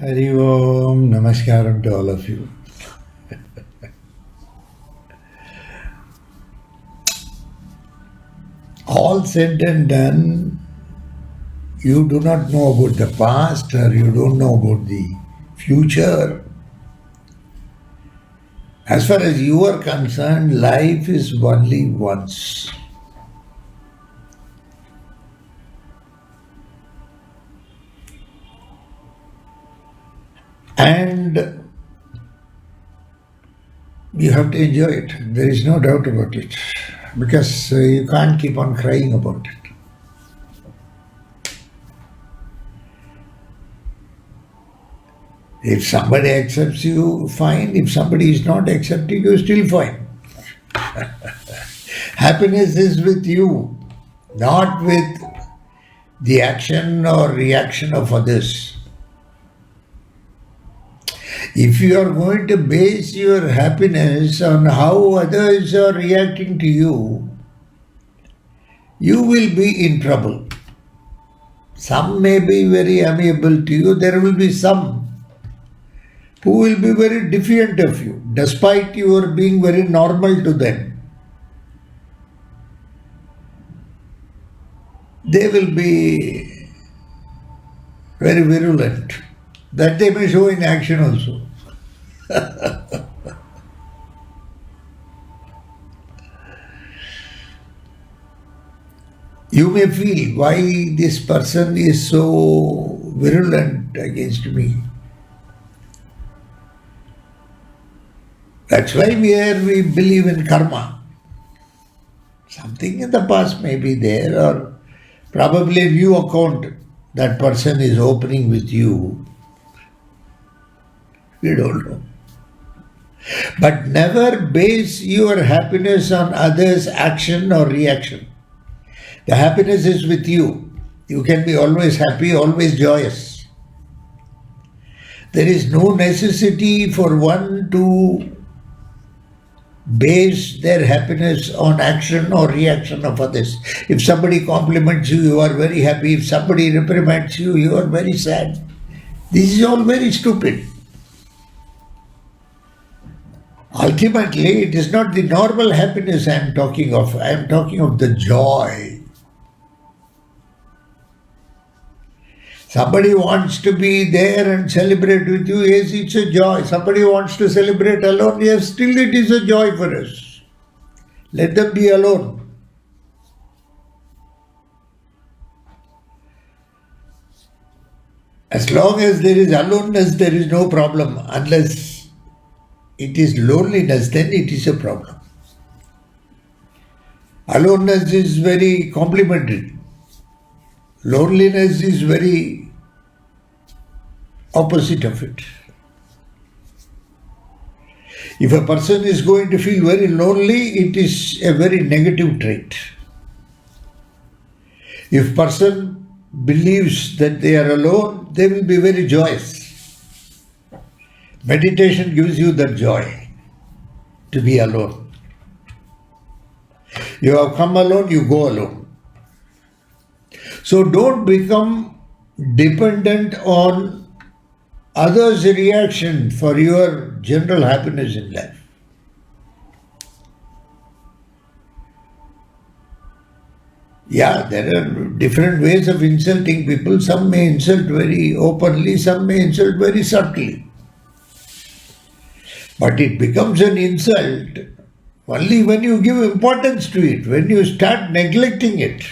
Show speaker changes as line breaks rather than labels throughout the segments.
Hari Om, Namaskaram to all of you. All said and done, you do not know about the past or you don't know about the future. As far as you are concerned, life is only once. And you have to enjoy it. There is no doubt about it. Because you can't keep on crying about it. If somebody accepts you, fine. If somebody is not accepting you, still fine. Happiness is with you, not with the action or reaction of others. If you are going to base your happiness on how others are reacting to you, you will be in trouble. Some may be very amiable to you, there will be some who will be very defiant of you, despite your being very normal to them. They will be very virulent. That they may show in action also. You may feel why this person is so virulent against me. That's why we believe in karma. Something in the past may be there, or probably a new account that person is opening with you. We don't know. But never base your happiness on others' action or reaction. The happiness is with you. You can be always happy, always joyous. There is no necessity for one to base their happiness on action or reaction of others. If somebody compliments you, you are very happy. If somebody reprimands you, you are very sad. This is all very stupid. Ultimately, it is not the normal happiness I am talking of. I am talking of the joy. Somebody wants to be there and celebrate with you, yes, it's a joy. Somebody wants to celebrate alone, yes, still it is a joy for us. Let them be alone. As long as there is aloneness, there is no problem. Unless it is loneliness, then it is a problem. Aloneness is very complimentary. Loneliness is very opposite of it. If a person is going to feel very lonely, it is a very negative trait. If person believes that they are alone, they will be very joyous. Meditation gives you that joy to be alone. You have come alone, you go alone. So don't become dependent on others' reaction for your general happiness in life. Yeah, there are different ways of insulting people. Some may insult very openly, some may insult very subtly. But it becomes an insult only when you give importance to it, when you start neglecting it.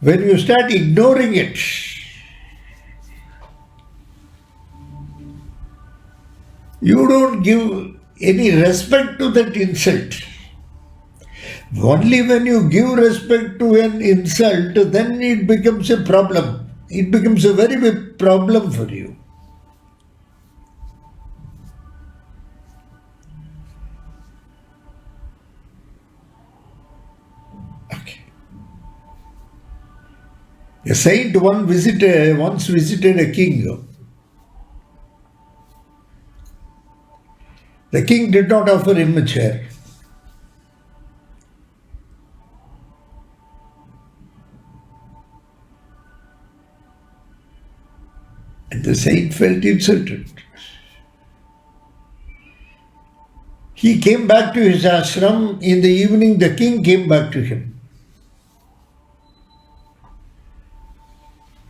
When you start ignoring it, you don't give any respect to that insult. Only when you give respect to an insult, then it becomes a problem. It becomes a very big problem for you. A saint once visited a king. The king did not offer him a chair. And the saint felt insulted. He came back to his ashram. In the evening, the king came back to him.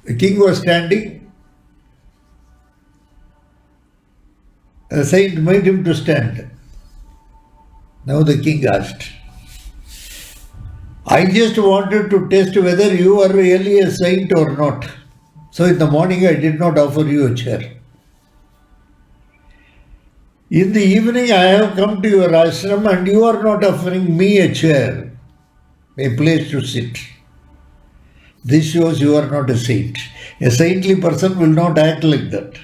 The king was standing. The saint made him to stand. Now the king asked, I just wanted to test whether you are really a saint or not. So in the morning I did not offer you a chair. In the evening I have come to your ashram and you are not offering me a chair, a place to sit. This shows you are not a saint. A saintly person will not act like that.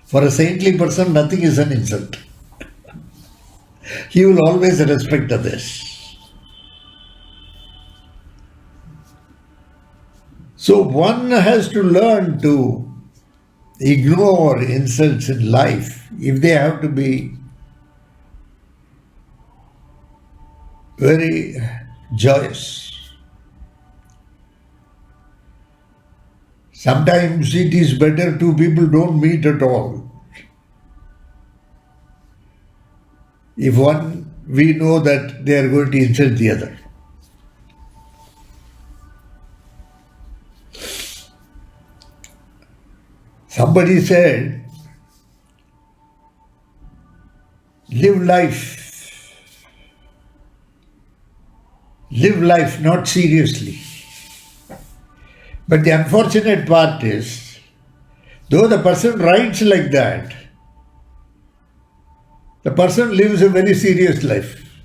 For a saintly person, nothing is an insult. He will always respect others. So one has to learn to ignore insults in life if they have to be very joyous. Sometimes it is better two people don't meet at all. If one, we know that they are going to insult the other. Somebody said, live life not seriously. But the unfortunate part is, though the person writes like that, the person lives a very serious life.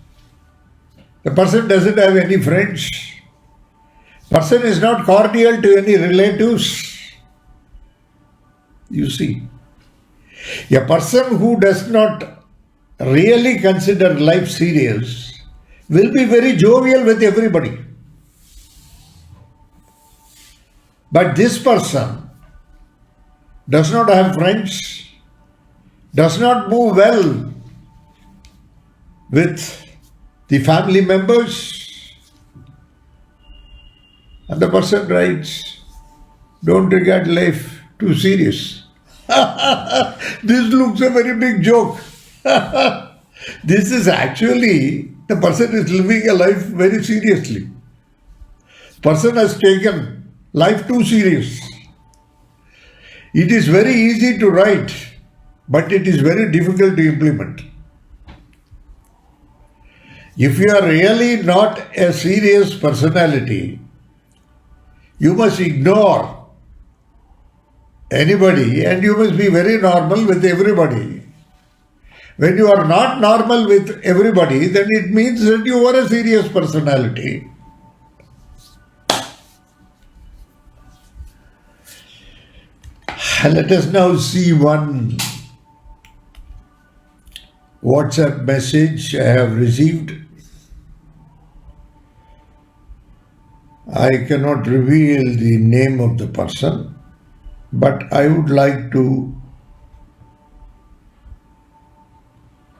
The person doesn't have any friends. Person is not cordial to any relatives. You see, a person who does not really consider life serious will be very jovial with everybody. But this person does not have friends, does not move well with the family members, and the person writes, don't regard life too serious. This looks a very big joke. This is actually, the person is living a life very seriously. Person has taken life too serious. It is very easy to write, but it is very difficult to implement. If you are really not a serious personality, you must ignore anybody and you must be very normal with everybody. When you are not normal with everybody, then it means that you are a serious personality. Let us now see one WhatsApp message I have received. I cannot reveal the name of the person, but I would like to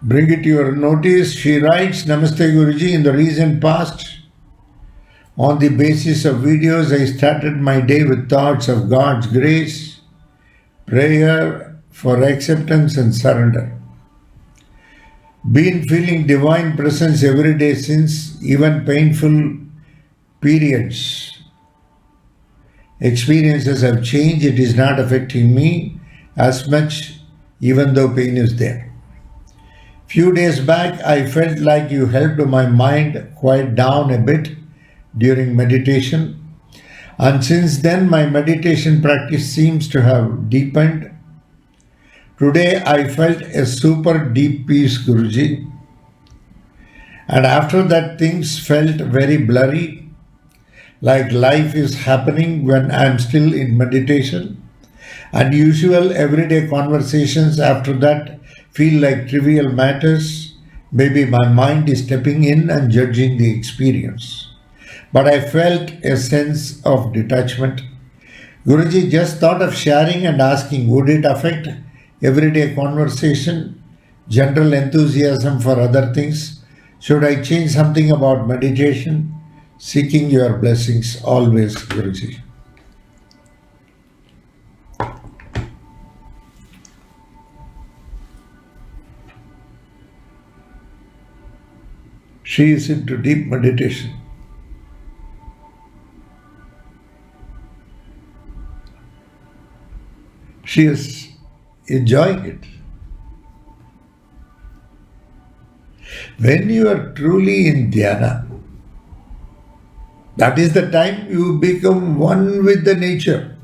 bring it to your notice. She writes, Namaste Guruji, in the recent past, on the basis of videos, I started my day with thoughts of God's grace, prayer for acceptance and surrender. Been feeling divine presence every day since, even painful periods. Experiences have changed. It is not affecting me as much, even though pain is there. Few days back, I felt like you helped my mind quiet down a bit during meditation. And since then, my meditation practice seems to have deepened. Today, I felt a super deep peace, Guruji. And after that, things felt very blurry, like life is happening when I am still in meditation. And usual everyday conversations after that feel like trivial matters. Maybe my mind is stepping in and judging the experience. But I felt a sense of detachment. Guruji, just thought of sharing and asking, would it affect everyday conversation, general enthusiasm for other things? Should I change something about meditation? Seeking your blessings always, Guruji. She is into deep meditation. She is enjoying it. When you are truly in dhyana, that is the time you become one with the nature.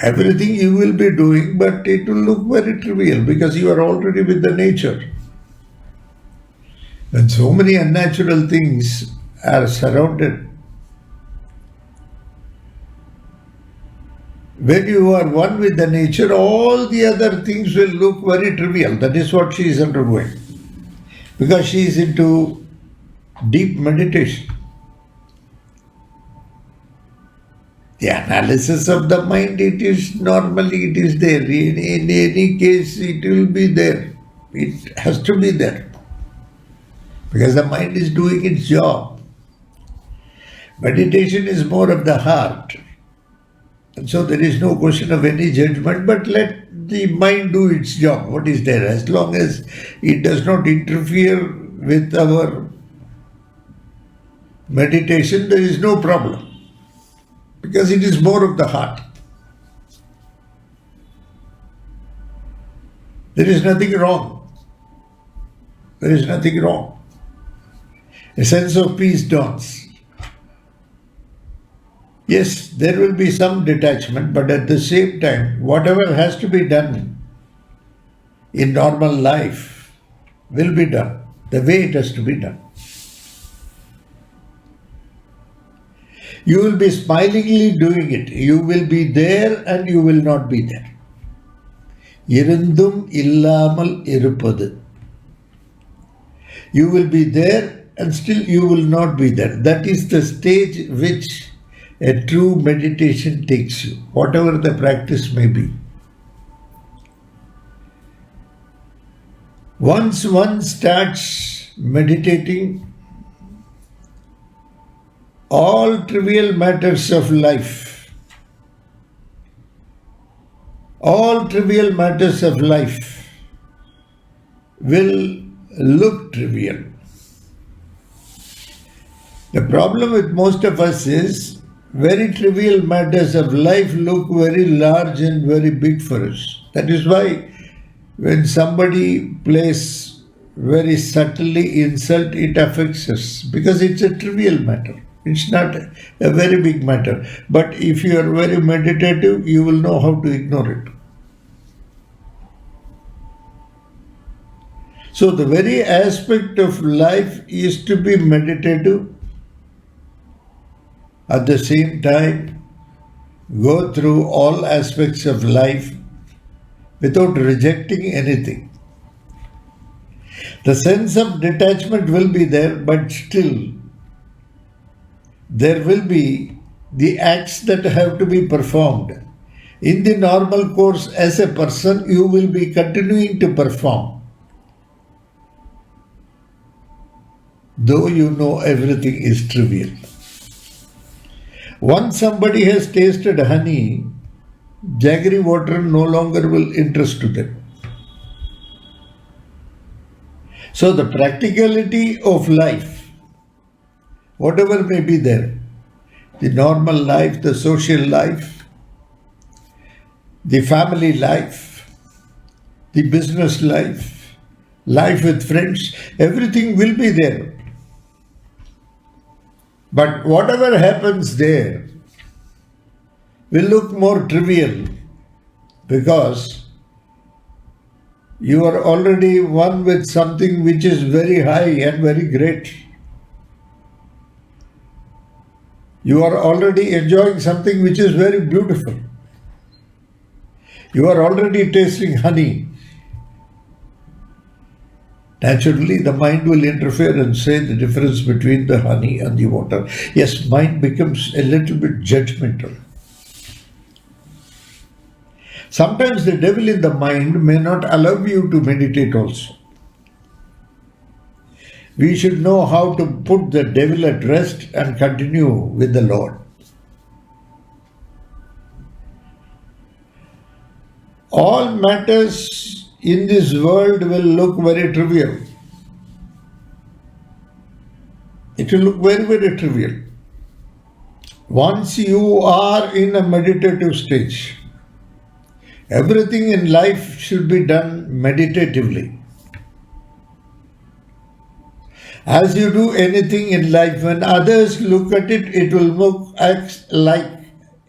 Everything you will be doing, but it will look very trivial because you are already with the nature. When so many unnatural things are surrounded, when you are one with the nature, all the other things will look very trivial. That is what she is undergoing. Because she is into deep meditation. The analysis of the mind, it is there. In any case, it will be there. It has to be there. Because the mind is doing its job. Meditation is more of the heart. And so there is no question of any judgment, but let the mind do its job. What is there? As long as it does not interfere with our meditation, there is no problem. Because it is more of the heart. There is nothing wrong. There is nothing wrong. A sense of peace dawns. Yes, there will be some detachment, but at the same time, whatever has to be done in normal life will be done the way it has to be done. You will be smilingly doing it. You will be there and you will not be there. Irundum illamal irupadu. You will be there and still you will not be there. That is the stage which a true meditation takes you, whatever the practice may be. Once one starts meditating, all trivial matters of life, will look trivial. The problem with most of us is very trivial matters of life look very large and very big for us. That is why when somebody plays very subtly insult, it affects us because it's a trivial matter. It's not a very big matter. But if you are very meditative, you will know how to ignore it. So the very aspect of life is to be meditative. At the same time, go through all aspects of life without rejecting anything. The sense of detachment will be there, but still there will be the acts that have to be performed. In the normal course, as a person, you will be continuing to perform. Though you know everything is trivial. Once somebody has tasted honey, jaggery water no longer will interest to them. So the practicality of life, whatever may be there, the normal life, the social life, the family life, the business life, life with friends, everything will be there. But whatever happens there will look more trivial because you are already one with something which is very high and very great. You are already enjoying something which is very beautiful. You are already tasting honey. Naturally, the mind will interfere and say the difference between the honey and the water. Yes, mind becomes a little bit judgmental. Sometimes the devil in the mind may not allow you to meditate also. We should know how to put the devil at rest and continue with the Lord. All matters in this world will look very trivial. It will look very, very trivial. Once you are in a meditative stage, everything in life should be done meditatively. As you do anything in life, when others look at it, it will look like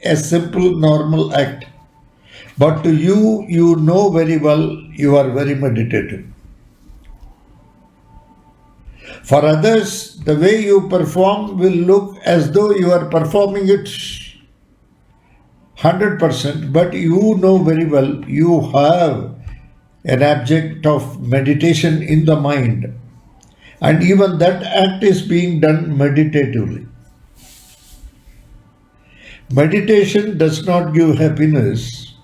a simple, normal act. But to you, you know very well you are very meditative. For others, the way you perform will look as though you are performing it 100%, but you know very well you have an object of meditation in the mind, and even that act is being done meditatively. Meditation does not give happiness,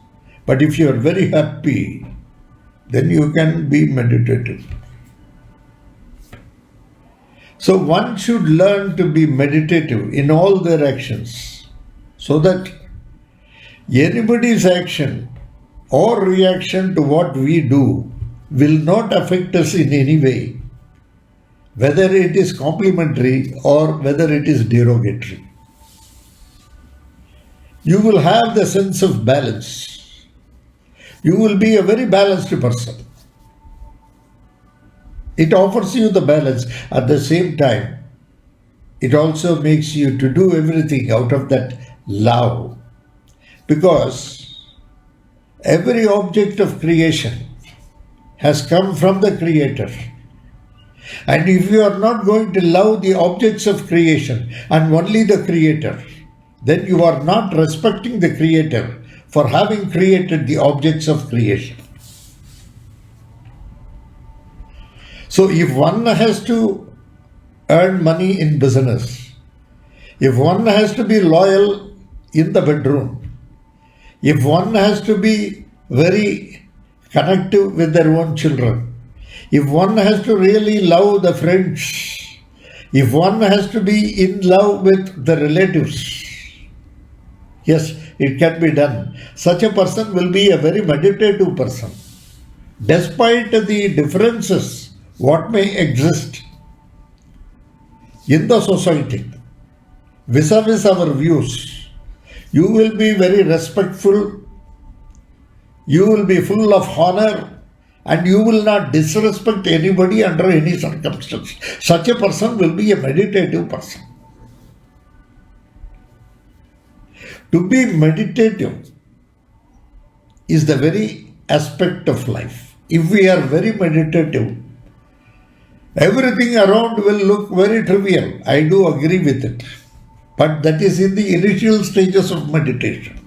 but if you are very happy, then you can be meditative. So one should learn to be meditative in all their actions, so that anybody's action or reaction to what we do will not affect us in any way, whether it is complimentary or whether it is derogatory. You will have the sense of balance. You will be a very balanced person. It offers you the balance. At the same time, it also makes you to do everything out of that love. Because every object of creation has come from the Creator. And if you are not going to love the objects of creation and only the Creator, then you are not respecting the Creator for having created the objects of creation. So if one has to earn money in business, if one has to be loyal in the bedroom, if one has to be very connected with their own children, if one has to really love the friends, if one has to be in love with the relatives, yes, it can be done. Such a person will be a very meditative person. Despite the differences what may exist in the society vis-a-vis our views, you will be very respectful, you will be full of honor, and you will not disrespect anybody under any circumstance. Such a person will be a meditative person. To be meditative is the very aspect of life. If we are very meditative, everything around will look very trivial. I do agree with it. But that is in the initial stages of meditation.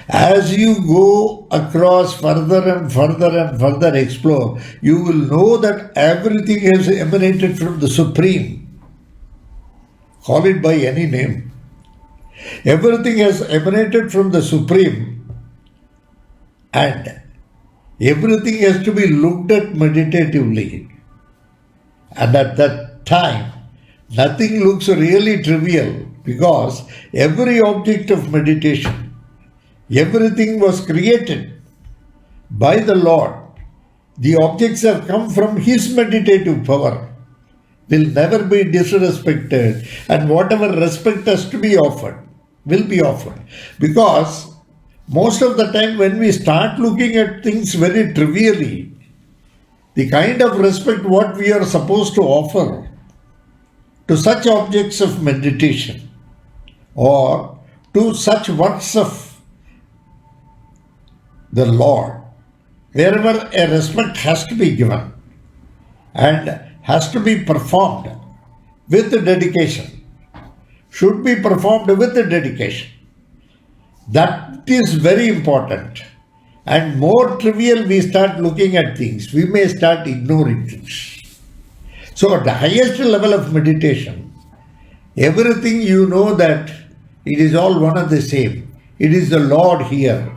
As you go across further and further and further explore, you will know that everything has emanated from the Supreme. Call it by any name. Everything has emanated from the Supreme, and everything has to be looked at meditatively. And at that time, nothing looks really trivial, because every object of meditation, everything was created by the Lord. The objects have come from His meditative power, will never be disrespected, and whatever respect has to be offered will be offered. Because most of the time when we start looking at things very trivially, the kind of respect what we are supposed to offer to such objects of meditation or to such works of the Lord, wherever a respect has to be given and has to be performed with dedication, should be performed with dedication. That is very important. And more trivial we start looking at things, we may start ignoring things. So at the highest level of meditation, everything you know that it is all one and the same. It is the Lord here,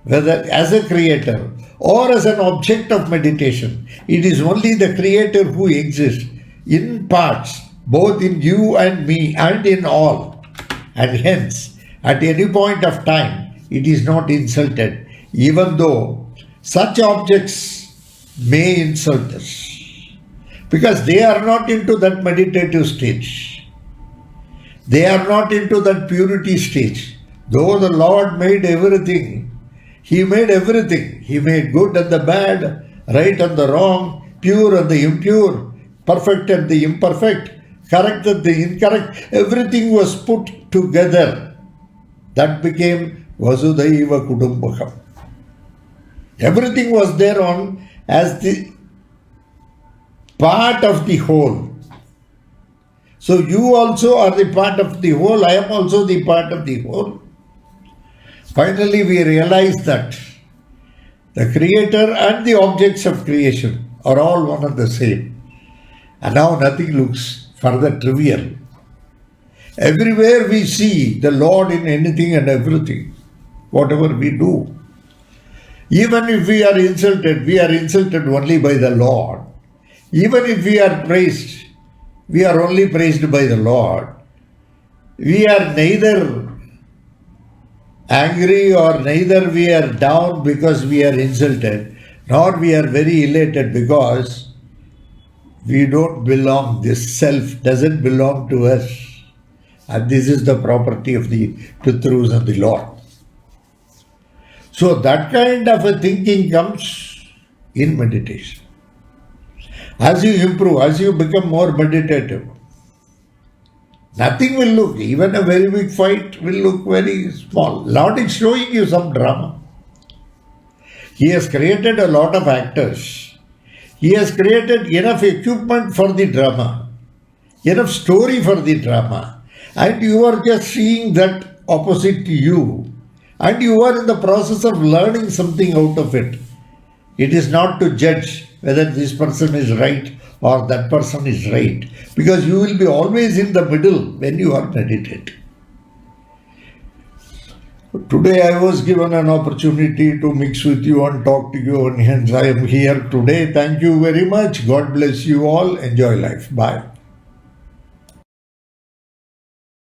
whether as a creator or as an object of meditation. It is only the Creator who exists in parts, both in you and me and in all. And hence, at any point of time, it is not insulted, even though Such objects may insult us because they are not into that meditative stage. They are not into that purity stage. Though the Lord made everything, He made everything. He made good and the bad, right and the wrong, pure and the impure, perfect and the imperfect, correct and the incorrect. Everything was put together. That became Vasudhaiva Kudumbakam. Everything was there on as the part of the whole. So you also are the part of the whole. I am also the part of the whole. Finally, we realize that the creator and the objects of creation are all one and the same. And now nothing looks further trivial. Everywhere we see the Lord in anything and everything, whatever we do. Even if we are insulted only by the Lord. Even if we are praised, we are only praised by the Lord. We are neither angry or neither we are down because we are insulted, nor we are very elated because we don't belong. This self doesn't belong to us. And this is the property of the Pitrus and the Lord. So that kind of a thinking comes in meditation. As you improve, as you become more meditative, nothing will look, even a very big fight will look very small. Lord is showing you some drama. He has created a lot of actors. He has created enough equipment for the drama, enough story for the drama. And you are just seeing that opposite to you. And you are in the process of learning something out of it. It is not to judge whether this person is right or that person is right. Because you will be always in the middle when you are meditating. Today I was given an opportunity to mix with you and talk to you, and hence I am here today. Thank you very much. God bless you all. Enjoy life. Bye.